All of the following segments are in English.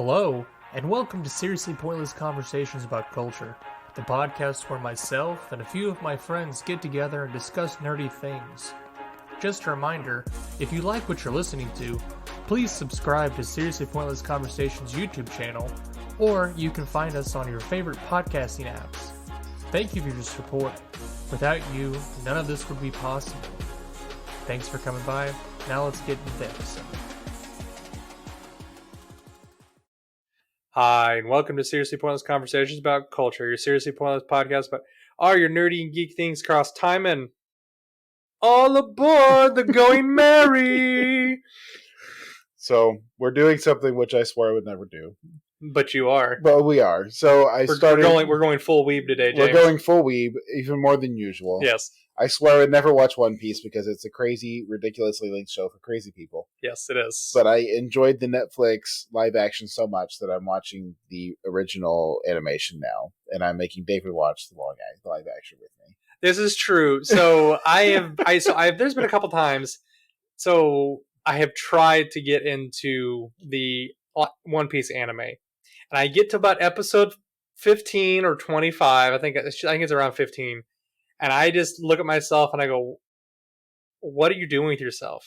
Hello, and welcome to Seriously Pointless Conversations about Culture, the podcast where myself and a few of my friends get together and discuss nerdy things. Just a reminder, if you like what you're listening to, please subscribe to Seriously Pointless Conversations YouTube channel, or you can find us on your favorite podcasting apps. Thank you for your support. Without you, none of this would be possible. Thanks for coming by. Now let's get into the episode. Hi, and welcome to Seriously Pointless Conversations about Culture, your seriously pointless podcast about all your nerdy and geek things across time and all aboard the Going Merry. So we're doing something which I swore I would never do. But you are. But we are. So We're going full weeb today, James. We're going full weeb, even more than usual. Yes. I swear I would never watch One Piece because it's a crazy, ridiculously linked show for crazy people. Yes, it is. But I enjoyed the Netflix live action so much that I'm watching the original animation now, and I'm making David watch the live action with me. This is true. So there's been a couple times. So I have tried to get into the One Piece anime, and I get to about episode 15 or 25. I think it's around 15. And I just look at myself and I go, what are you doing with yourself?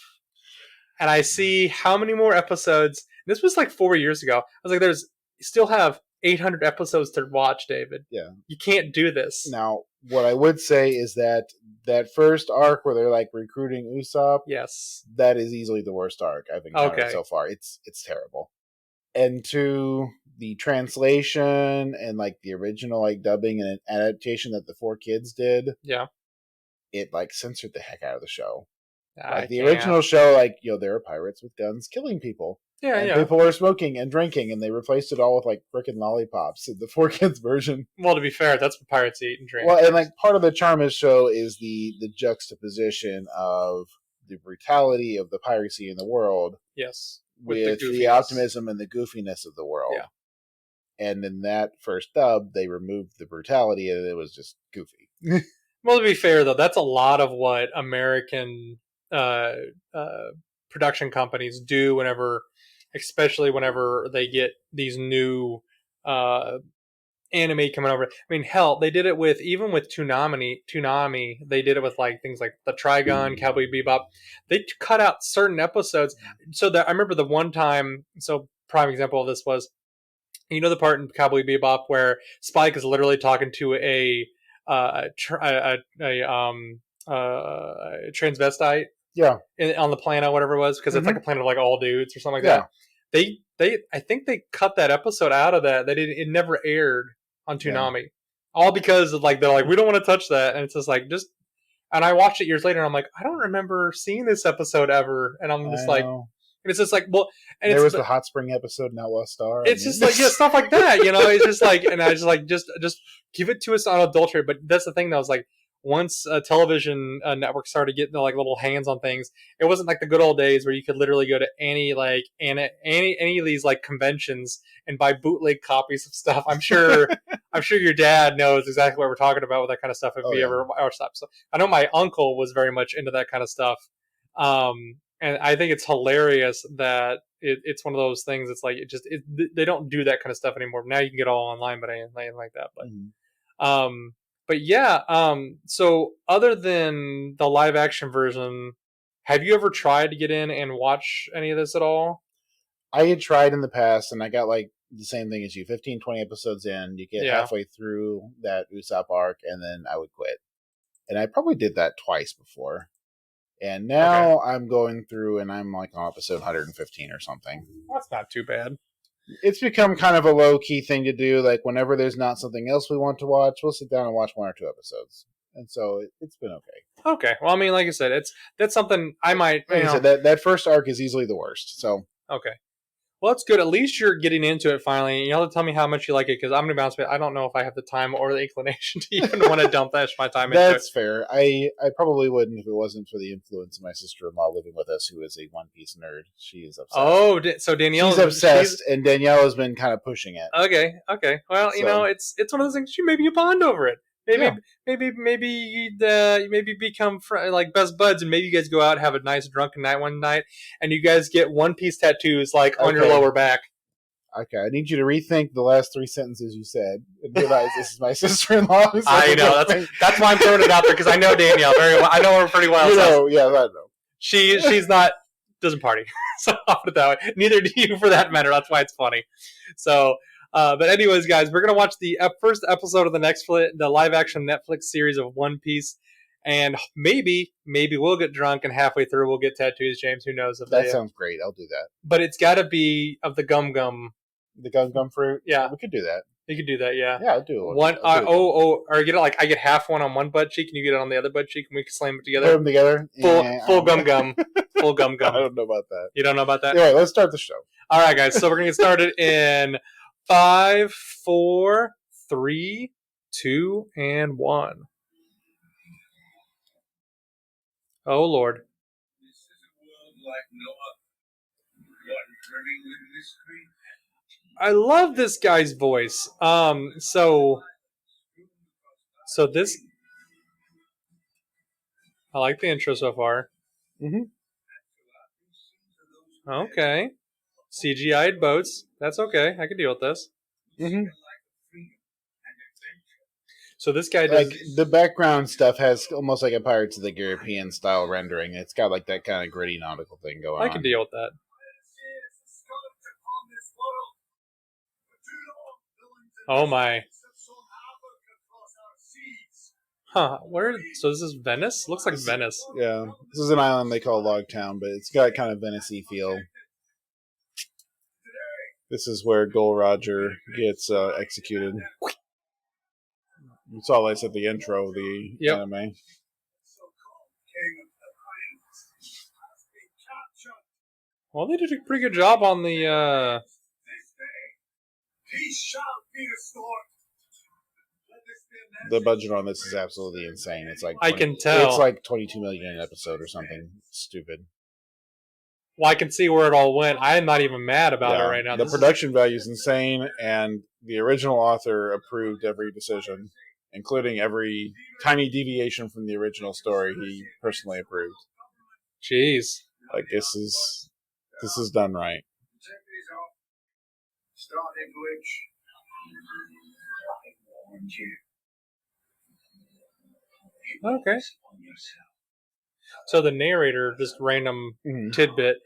And I see how many more episodes. This was like 4 years ago. I was like, you still have 800 episodes to watch, David. Yeah. You can't do this. Now, what I would say is that first arc where they're like recruiting Usopp. Yes. That is easily the worst arc I've encountered so far. It's terrible. And to the translation and like the original like dubbing and adaptation that the 4Kids did, it like censored the heck out of the show. Like the original show, like there are pirates with guns killing people. People are smoking and drinking, and they replaced it all with like frickin' lollipops in the 4Kids version. Well, to be fair, that's what pirates eat and drink. Well, and like part of the charm of the show is the juxtaposition of the brutality of the piracy in the world. Yes. With the optimism and the goofiness of the world. Yeah. And in that first dub, they removed the brutality, and it was just goofy. Well, to be fair, though, that's a lot of what American production companies do especially whenever they get these new anime coming over. I mean, hell, they did it with Toonami. They did it with like things like the Trigun, Cowboy Bebop. They cut out certain episodes. So that I remember the one time. So prime example of this was, the part in Cowboy Bebop where Spike is literally talking to a transvestite. Yeah. On the planet, whatever it was, because it's like a planet of like all dudes or something like that. I think they cut that episode out of that. It never aired on Toonami. Yeah. All because of like they're like, we don't want to touch that, and it's just like and I watched it years later and I'm like, I don't remember seeing this episode ever. And I'm just like, and it's just like, well, and there was the Hot Spring episode in Outlaw Star. It's just like stuff like that, It's just like, and I just like just give it to us unadulterated. But that's the thing that was like, once a television network started getting like little hands on things, it wasn't like the good old days where you could literally go to any of these like conventions and buy bootleg copies of stuff. I'm sure your dad knows exactly what we're talking about with that kind of stuff if ever stopped. So I know my uncle was very much into that kind of stuff. And I think it's hilarious that it's one of those things. It's like they don't do that kind of stuff anymore. Now you can get all online, but anything like that. But But yeah, so other than the live action version, have you ever tried to get in and watch any of this at all? I had tried in the past, and I got like the same thing as you, 15, 20 episodes in. You get halfway through that Usopp arc, and then I would quit. And I probably did that twice before. And now I'm going through, and I'm like on episode 115 or something. That's not too bad. It's become kind of a low-key thing to do. Like, whenever there's not something else we want to watch, we'll sit down and watch 1 or 2 episodes. And so it's been okay. Okay. Well, I mean, like I said, that's something I might... Like I said, that first arc is easily the worst, so... Okay. Well, that's good. At least you're getting into it finally. You'll have to tell me how much you like it, because I'm going to be honest with you, I don't know if I have the time or the inclination to even want to dump my time into it. That's fair. I probably wouldn't if it wasn't for the influence of my sister-in-law living with us, who is a One Piece nerd. She is obsessed. Oh, so Danielle... She's obsessed, and Danielle has been kind of pushing it. Okay. Well, it's one of those things, maybe you bond over it. Maybe you become like best buds, and maybe you guys go out and have a nice drunken night one night, and you guys get One Piece tattoos like on your lower back. Okay, I need you to rethink the last 3 sentences you said and realize this is my sister-in-law. I know. That's why I'm throwing it out there, because I know Danielle very well. I know her pretty well. Yeah, I know. She's not, doesn't party. So I'll put it that way. Neither do you, for that matter. That's why it's funny. So, but anyways, guys, we're going to watch the first episode of the live-action Netflix series of One Piece. And maybe we'll get drunk and halfway through we'll get tattoos, James. Who knows? That sounds great. I'll do that. But it's got to be of the gum. The gum fruit? Yeah. We could do that. You could do that, yeah. Yeah, I'll do it. One, or get it like I get half one on one butt cheek and you get it on the other butt cheek and we can slam it together. Put them together? Full gum. Full gum. I don't know about that. You don't know about that? Yeah, let's start the show. All right, guys. So we're going to get started in 5, 4, 3, 2, and 1. Oh, Lord. This is a world like no other. One turning with mystery. I love this guy's voice. So this, I like the intro so far. Mm-hmm. Okay. CGI'd boats. That's okay. I can deal with this. Mm-hmm. So this guy does... Like, the background stuff has almost like a Pirates of the Caribbean style rendering. It's got like that kind of gritty nautical thing going on. I can deal with that. Oh my. Huh, so this is Venice? Looks like Venice. Yeah. This is an island they call Logtown, but it's got kind of Venice-y feel. This is where Gol Roger gets executed. That's all I said at the intro of the anime. Well, they did a pretty good job on the... He shall be restored. The budget on this is absolutely insane. It's like 20, I can tell. It's like $22 million an episode or something stupid. Well, I can see where it all went. I am not even mad about it right now. The production value is insane, and the original author approved every decision, including every tiny deviation from the original story. He personally approved. Jeez, like this is done right. Starting which I warned you. Okay. So the narrator, just random tidbit,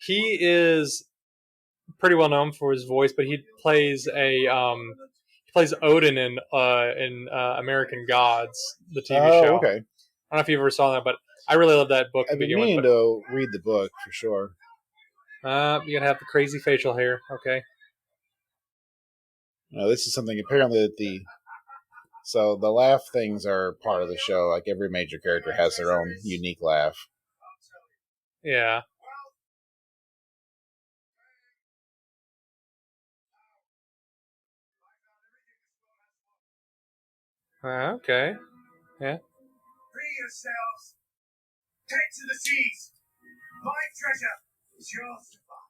he is pretty well known for his voice, but he plays Odin in American Gods, the TV show. Okay. I don't know if you ever saw that, but I really love that book. I've been meaning to read the book for sure. You gotta have the crazy facial hair, okay? No, this is something apparently that so the laugh things are part of the show. Like every major character has their own unique laugh. Yeah. Okay. Yeah. Free yourselves. Take to the seas. My treasure is yours to find.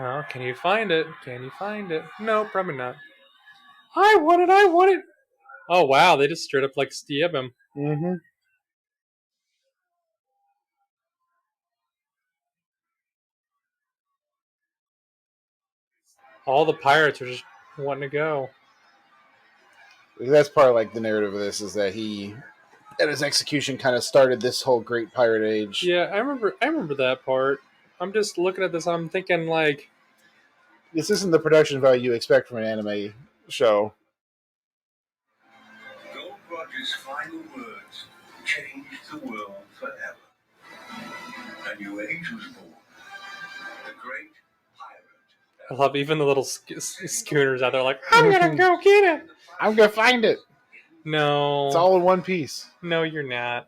Oh, can you find it? Can you find it? No, probably not. I want it. Oh, wow. They just straight up like stab him. Mm-hmm. All the pirates are just wanting to go. That's part of like the narrative of this is that he, at his execution, kind of started this whole great pirate age. Yeah, I remember that part. I'm just looking at this. I'm thinking like, this isn't the production value you expect from an anime show. Gold Roger's final words changed the world forever. A new age was born. The great pirate. I love even the little schooners out there like, I'm gonna go get it. I'm gonna find it. No. It's all in one piece. No, you're not.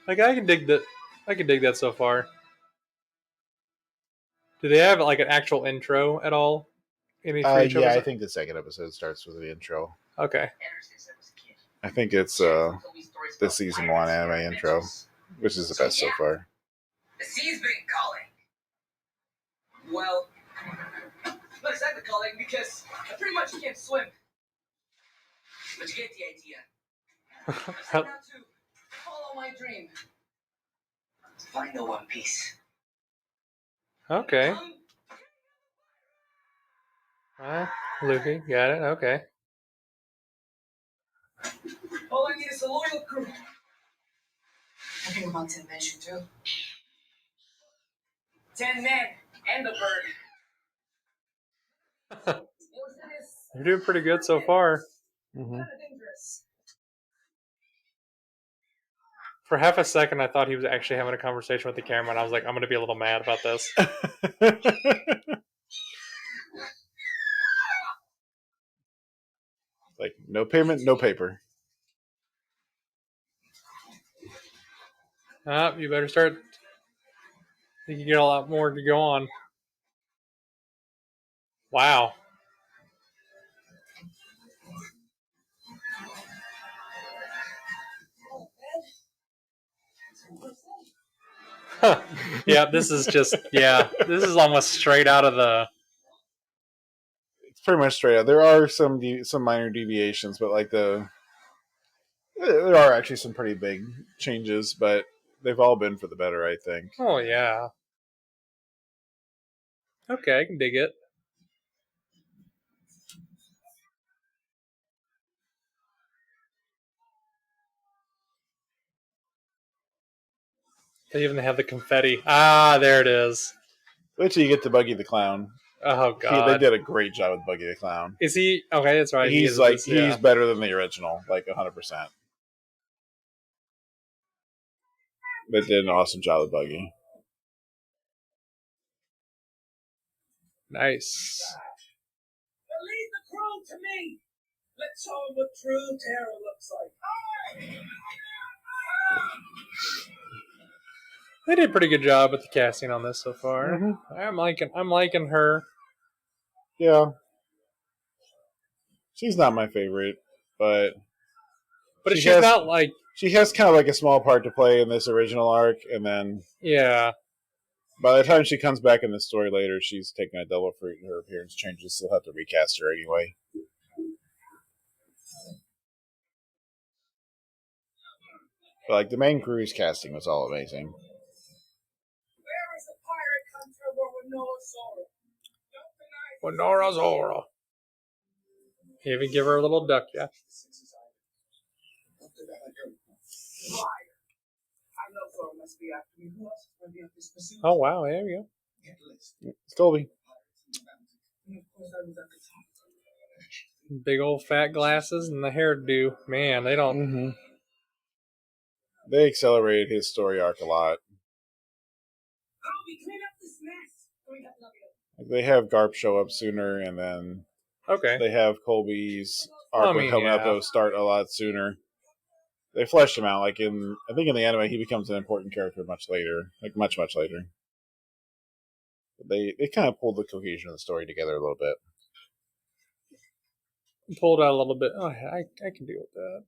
Like, I can dig that so far. Do they have like an actual intro at all? Yeah, I think the second episode starts with the intro. Okay. I think it's the season 1 anime intro, which is the best so far. The sea's been calling. Well, look, I've been calling because I pretty much can't swim. But you get the idea. I set out to follow my dream. Find the One Piece. Okay. Luffy, got it. Okay. All I need is a loyal crew. I think about 10 men shoot too. 10 men and the bird. You're doing pretty good so far. Mm-hmm. For half a second, I thought he was actually having a conversation with the camera, and I was like, I'm going to be a little mad about this. Like, no payment, no paper. You better start. You can get a lot more to go on. Wow. Huh. Yeah, this is just, this is almost straight out of the... It's pretty much straight out. There are some minor deviations, but like there are actually some pretty big changes, but they've all been for the better, I think. Oh, yeah. Okay, I can dig it. They even have the confetti. Ah, there it is. Wait till you get to Buggy the Clown. Oh, God. They did a great job with Buggy the Clown. Is he? Okay, that's right. He's he's better than the original, like 100%. They did an awesome job with Buggy. Nice. Leave the crew to me. Let's show them what true terror looks like. They did a pretty good job with the casting on this so far. Mm-hmm. I'm liking her. Yeah. She's not my favorite, but she's not like... She has kind of like a small part to play in this original arc, and then... Yeah. By the time she comes back in the story later, she's taking a double fruit and her appearance changes, so they'll have to recast her anyway. But like the main crew's casting was all amazing. Where is the pirate country where Winora Zora. Even give her a little duck, yeah. Oh, wow, there we go. It's Colby. Big old fat glasses and the hairdo. Man, they don't... Mm-hmm. They accelerated his story arc a lot. They have Garp show up sooner, and then they have Colby's arc with Helmeppo start a lot sooner. They fleshed him out. I think in the anime, he becomes an important character much later, like much later. But they kind of pulled the cohesion of the story together a little bit. Pulled out a little bit. Oh, I can deal with that.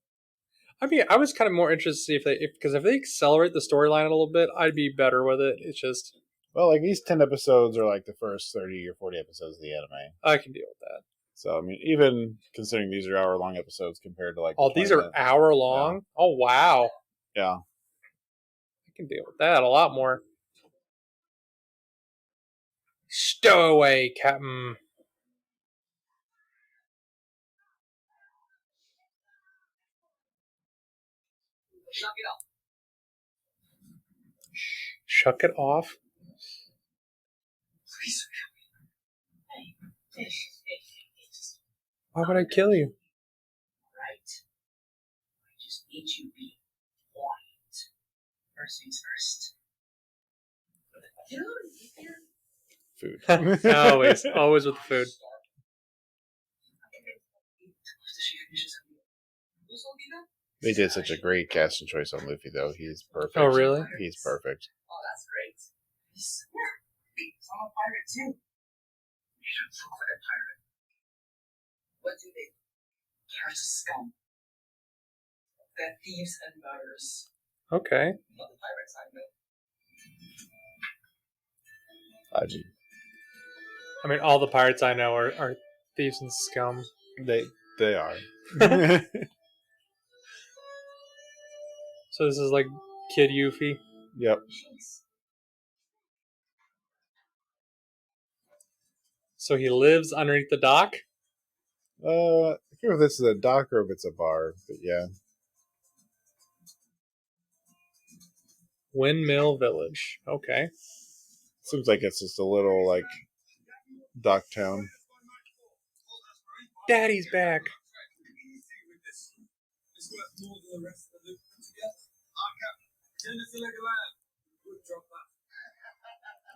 I mean, I was kind of more interested to see if they accelerate the storyline a little bit, I'd be better with it. It's just... Well, like these 10 episodes are like the first 30 or 40 episodes of the anime. I can deal with that. So, I mean, even considering these are hour-long episodes compared to like... Oh, these are hour-long? Yeah. Oh, wow. Yeah. I can deal with that a lot more. Stow away, Captain. Shuck it off. Shuck it off? Please. Hey. Why would I kill you? Right. I just need you to be quiet. First things first. You know what Food. always with the food. They did such a great casting choice on Luffy, though. He's perfect. Oh, really? He's perfect. Oh, that's great. I'm a pirate, too. You don't look like a pirate. What do they? Pirates are scum. They're thieves and murderers. Okay. Not the pirates I know. I mean, all the pirates I know are thieves and scum. They are. So this is like Kid Yuffie. Yep. So he lives underneath the dock? I can't remember if this is a dock or if it's a bar, but yeah. Windmill Village. Okay. Seems like it's just a little, like, dock town. Daddy's back.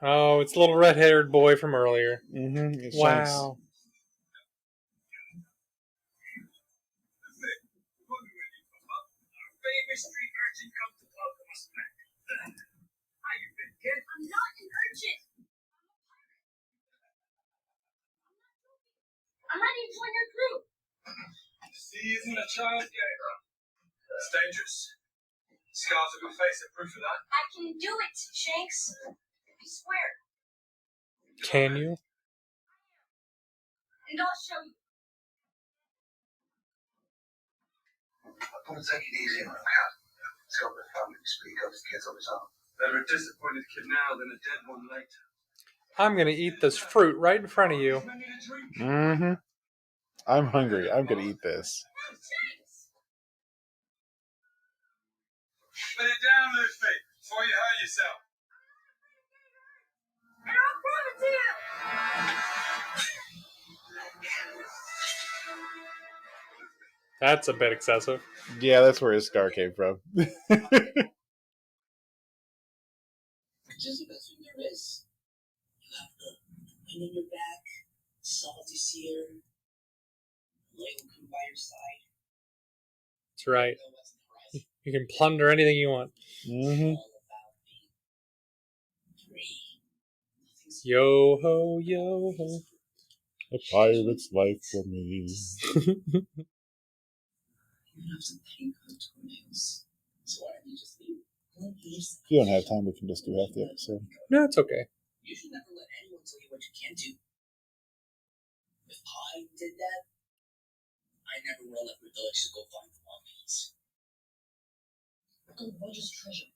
Oh, it's the little red-haired boy from earlier. Mm-hmm. Wow. I'm not an urchin. I'm ready to join your group. The sea isn't a child's game. It's dangerous. Scars on my face are proof of that. I can do it, Shanks. I swear. Can you? And I'll show you. I want to take it easy on him, Cat. He's got the family to speak of his kids on his own. Better a disappointed kid now than a dead one later. I'm going to eat this fruit right in front of you. Mm-hmm. I'm hungry. I'm going to eat this. Put it down, Luffy, before you hurt yourself. And I'll prove it to you. That's a bit excessive. Yeah, that's where his scar came from. Just the best thing there is. You have the wind in your back, salt is here, light will come by your side. That's right. You can plunder anything you want. Mm-hmm. Yo ho, yo ho. A pirate's life for me. You have some pink toenails. So why don't you just leave? If you don't have time, we can just do half the episode. No, it's okay. You should never let anyone tell you what you can't do. If I did that, I never would have left my village to go find the One Piece. Gold is treasure.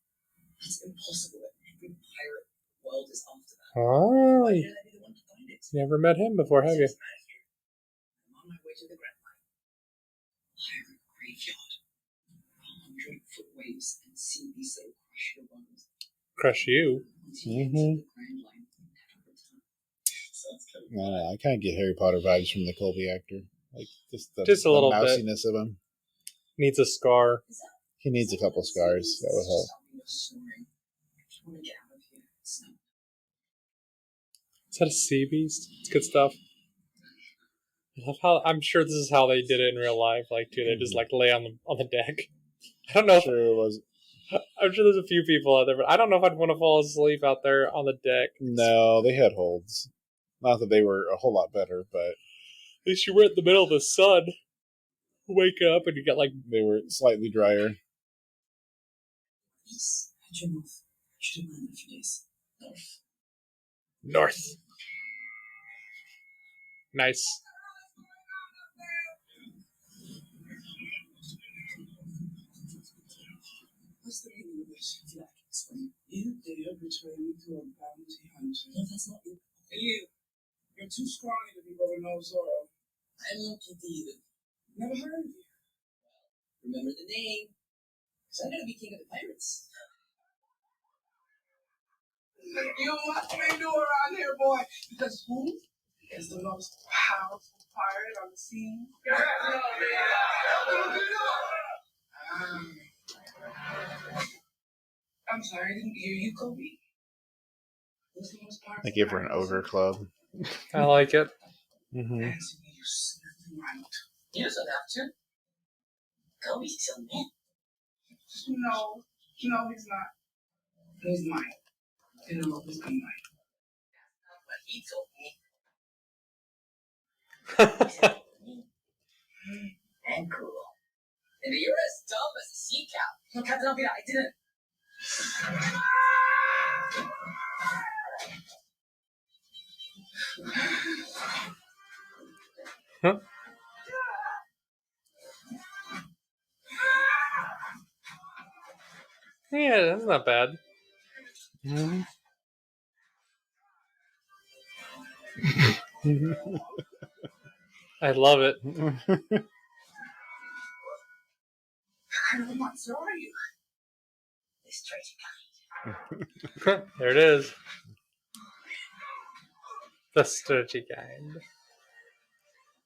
That's impossible. Every pirate in the world is after that. Oh, Why did I be the one to find it? Never met him before, have you? I'm on my way to the Grand Line. Pirate graveyard. 100-foot waves and sea beasts that will crush your bones. Crush you? Mm-hmm. I kind of get Harry Potter vibes from the Colby actor. Like just a little mousiness of him. Needs a scar. He needs a couple scars. That would help. Is that a sea beast? It's good stuff. I love how I'm sure this is how they did it in real life. Like, too, they just like lay on the deck. I don't know. I'm sure it was. I'm sure there's a few people out there, but I don't know if I'd want to fall asleep out there on the deck. No, they had holds. Not that they were a whole lot better, but at least you were in the middle of the sun. Wake up and you got like they were slightly drier. East, head north. Should have landed for days. North. Nice. What's the meaning of this? If I can explain. You dare betray me to a bounty hunter. No, that's not it. And you're too scrawny to be rolling no Zoro. I won't get either. Never heard of you. Remember the name. Because I'm going to be king of the pirates. You must be new around here, boy. Because who is the most powerful pirate on the scene? I'm sorry, I didn't hear you, Kobe. Who's the most powerful? I give her an ogre club. I like it. Mm-hmm. He doesn't have to. Kobe's his own man. No, he's not. He's mine. And I'll always be mine. That's not what he told me. And cool. And you're as dumb as a sea cow. No, Captain Alvina, I didn't. Huh? Yeah, that's not bad. Mm-hmm. I love it. What kind of a monster are you? The stretchy kind. There it is. The stretchy kind.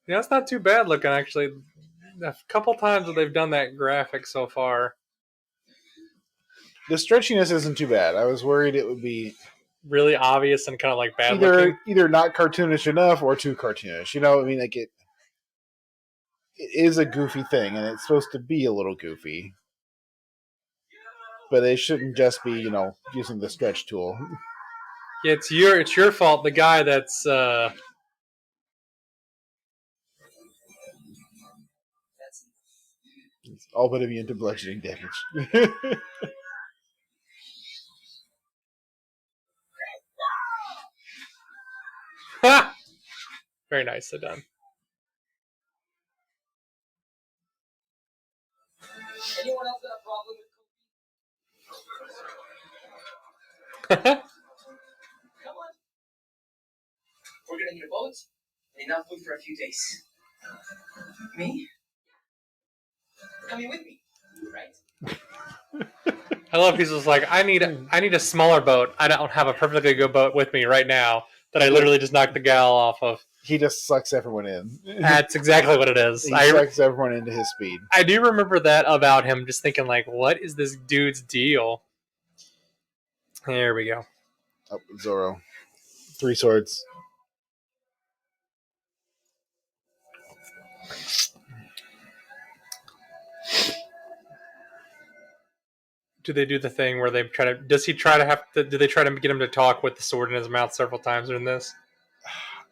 Yeah, it's not too bad looking, actually. A couple times that they've done that graphic so far. The stretchiness isn't too bad. I was worried it would be really obvious and kind of like bad looking. Either not cartoonish enough or too cartoonish. You know, I mean, like it is a goofy thing, and it's supposed to be a little goofy. But they shouldn't just be, using the stretch tool. Yeah, it's your fault. The guy that's it's all but immune to bludgeoning damage. very nicely done. Anyone else got a problem with Come on. We're gonna need a boat and enough food for a few days. Me? Coming with me, right? I love he's just like, I need a smaller boat. I don't have a perfectly good boat with me right now that I literally just knocked the gal off of. He just sucks everyone in. That's exactly what it is. He sucks everyone into his speed. I do remember that about him, just thinking like, what is this dude's deal? There we go. Oh, Zoro. 3 swords. Do they do the thing where they try to? Does he try to have to? Do they try to get him to talk with the sword in his mouth several times in this?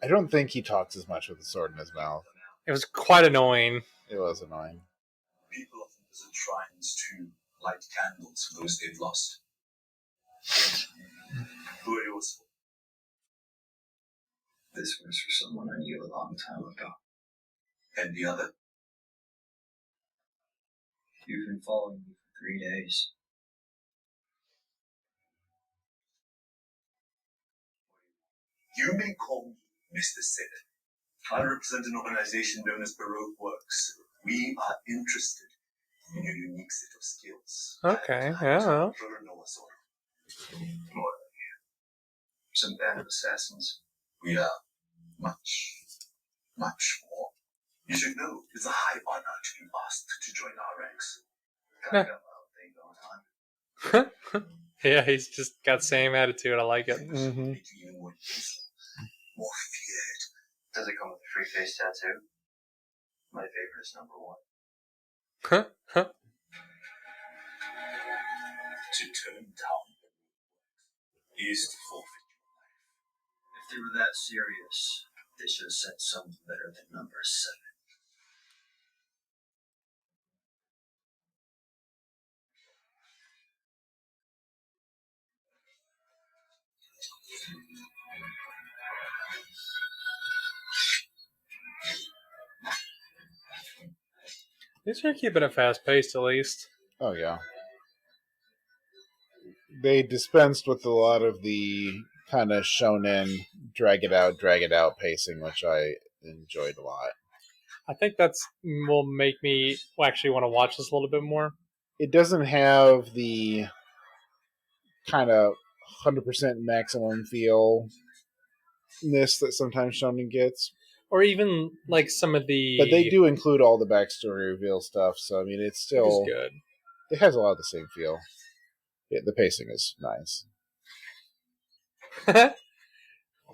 I don't think he talks as much with the sword in his mouth. It was quite annoying. It was annoying. People often visit shrines to light candles for those they've lost. Who are yours for? This was for someone I knew a long time ago. And the other? You've been following me for 3 days. You may call me Mr. Sid. I represent an organization known as Baroque Works. We are interested in your unique set of skills. Okay, yeah. Some band of assassins. We are much, much more. You should know it's a high honor to be asked to join our ranks. Got a thing going on. Yeah, he's just got the same attitude. I like it. Mm-hmm. More feared. Does it come with a free face tattoo? My favorite is number 1. To turn down is to forfeit your life. If they were that serious, they should have said something better than number 7. These are keeping it fast paced, at least. Oh, yeah. They dispensed with a lot of the kind of shonen drag it out pacing, which I enjoyed a lot. I think that's will make me actually want to watch this a little bit more. It doesn't have the kind of 100% maximum feel-ness that sometimes shonen gets. Or even like some of the... But they do include all the backstory reveal stuff, so I mean, it's still... good. It has a lot of the same feel. Yeah, the pacing is nice.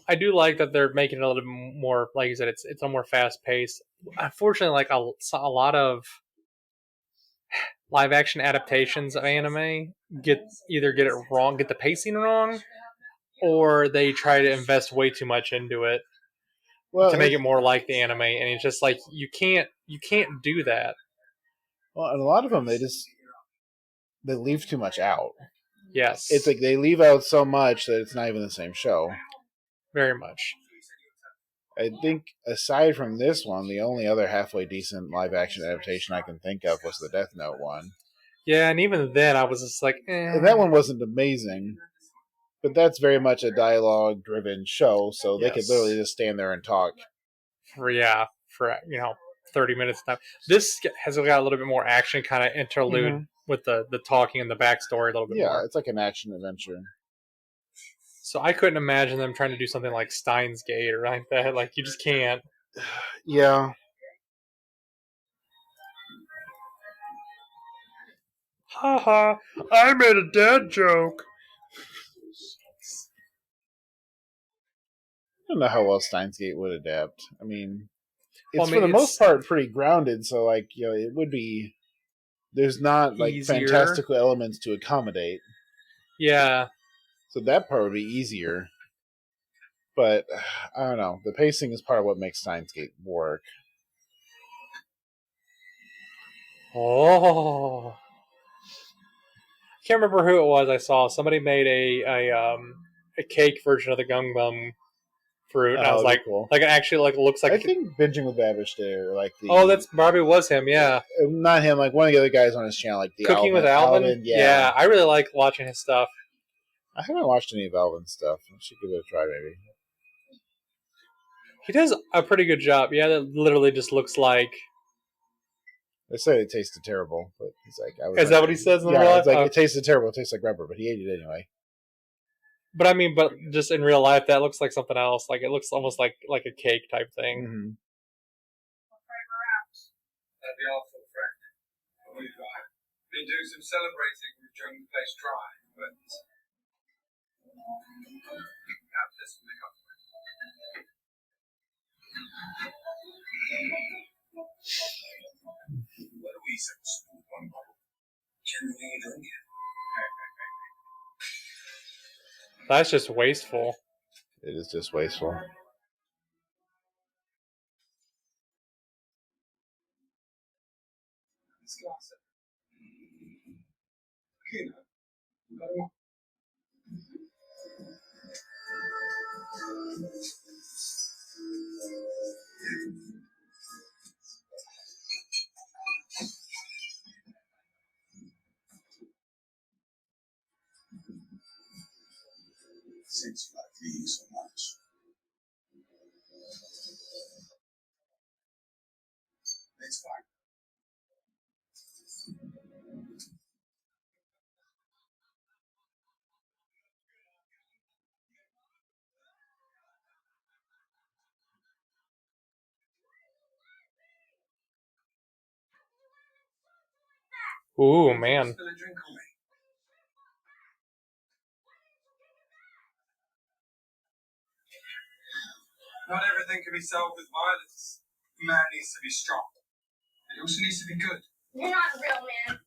I do like that they're making it a little bit more, like you said, it's a more fast paced. Unfortunately, like a lot of live action adaptations of anime get it wrong, get the pacing wrong, or they try to invest way too much into it to make it more like the anime, and it's just like you can't do that. Well, and a lot of them they leave too much out. Yes, it's like they leave out so much that it's not even the same show. Very much. I think aside from this one, the only other halfway decent live action adaptation I can think of was the Death Note one. Yeah, and even then I was just like, And that one wasn't amazing. But that's very much a dialogue-driven show, so they could literally just stand there and talk. For 30 minutes now. This has got a little bit more action, kind of interlude with the talking and the backstory a little bit more. Yeah, it's like an action adventure. So I couldn't imagine them trying to do something like Steins Gate or like that. Like, you just can't. Yeah. Haha, I made a dad joke. I don't know how well Steins Gate would adapt. I mean, it's for the most part pretty grounded, so like, you know, it would be. There's not like easier. Fantastical elements to accommodate. Yeah. So that part would be easier. But I don't know. The pacing is part of what makes Steins Gate work. Oh. I can't remember who it was I saw. Somebody made a cake version of the Gung Bum fruit. And I was like, cool. Like it actually like looks like. I think Binging with Babish did, or like the. Oh, that's probably was him. Yeah. Not him. Like one of the other guys on his channel, like the Cooking with Alvin. Yeah, I really like watching his stuff. I haven't watched any of Alvin's stuff. I should give it a try, maybe. He does a pretty good job. Yeah, that literally just looks like. They said it tasted terrible, but he's like, "Is that what he says in real life?" It's like it tasted terrible. It tastes like rubber, but he ate it anyway. But I mean, but just in real life, that looks like something else. Like it looks almost like a cake type thing. Mm-hmm. That'd be awful, friend. We've been doing some celebrating during the place dry, but perhaps this will make up for it. What do we say? One bottle. Generally, you drink it. That's just wasteful. It is just wasteful. Since you like reading so much. It's fine. Ooh, man. Not everything can be solved with violence. A man needs to be strong. And he also needs to be good. You're not a real man.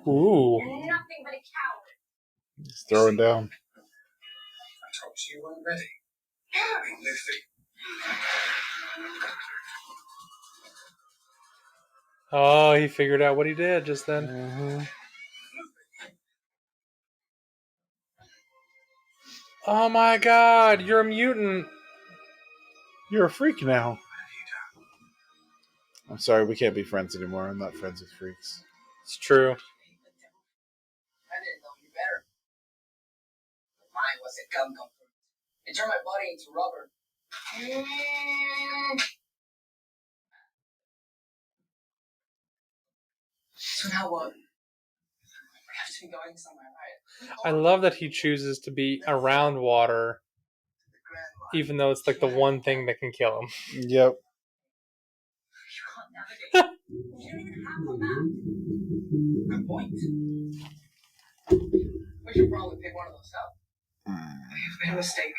Ooh. You're nothing but a coward. He's throwing down. I told you weren't ready. Hey, Luffy. Oh, he figured out what he did just then. Mm-hmm. Oh my god, you're a mutant. You're a freak now. I'm sorry, we can't be friends anymore. I'm not friends with freaks. It's true. I didn't know you better. Mine was a gum fruit. It turned my body into rubber. So now what? We have to be going somewhere, right? I love that he chooses to be around water, even though it's like the one thing that can kill him. Yep. You don't even have a map. Good point. We should probably pick one of those up. We made a mistake.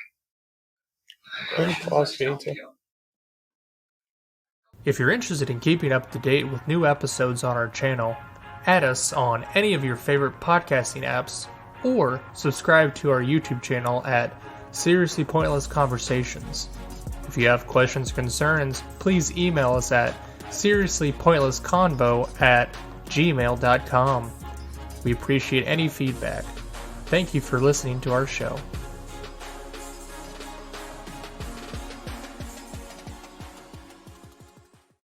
If you're interested in keeping up to date with new episodes on our channel, add us on any of your favorite podcasting apps, or subscribe to our YouTube channel at Seriously Pointless Conversations. If you have questions or concerns, please email us at seriouslypointlessconvo@gmail.com. We appreciate any feedback. Thank you for listening to our show.